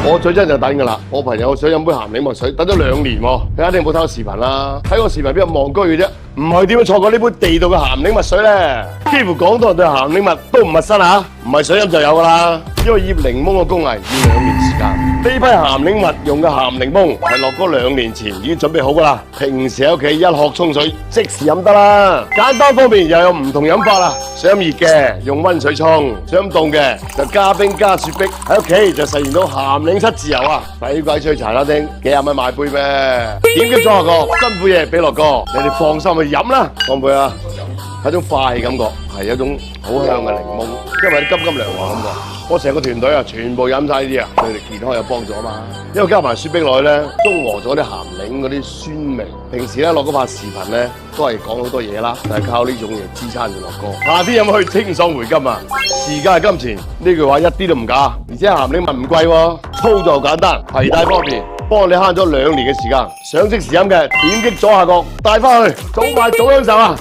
我最真就等噶啦，我朋友想飲杯鹹檸蜜水，等咗2年喎，佢肯定冇睇我視頻啦。睇我視頻邊有望居嘅啫，唔係點樣錯過呢杯地道嘅鹹檸蜜水咧？幾乎廣東人對鹹檸蜜都唔陌生啊，唔係想飲就有噶啦。因為醃檸檬嘅工藝要2年時間，呢批鹹檸蜜用嘅鹹檸檬係落嗰2年前已經準備好噶啦。平時喺屋企一殼沖水即時飲得啦，簡單方便又有唔同飲法啦。想飲熱嘅用溫水沖，想飲凍嘅就加冰加雪碧。喺屋企就實現到鹹檸七自由啊！使鬼出去茶餐廳幾廿蚊買杯咩？點擊左下角辛苦嘢俾樂哥，你哋放心去飲啦，乾杯啊！係一種化氣感覺，係一種好香嘅檸檬，因為啲甘甘涼滑感覺。我成個團隊啊，全部飲晒呢啲啊，對你健康有幫助啊嘛。因為加埋雪碧落去咧，中和咗啲鹹檸嗰啲酸味。平時咧落嗰拍視頻咧，都係講好多嘢啦，就係靠呢種嘢支撐住樂哥。夏天飲去清爽回甘啊！時間係金錢，呢句話一啲都唔假。而且鹹檸蜜唔貴喎，操作簡單，攜帶方便，幫你慳咗2年嘅時間。想即時飲嘅，點擊左下角帶翻去，早買早享受啊！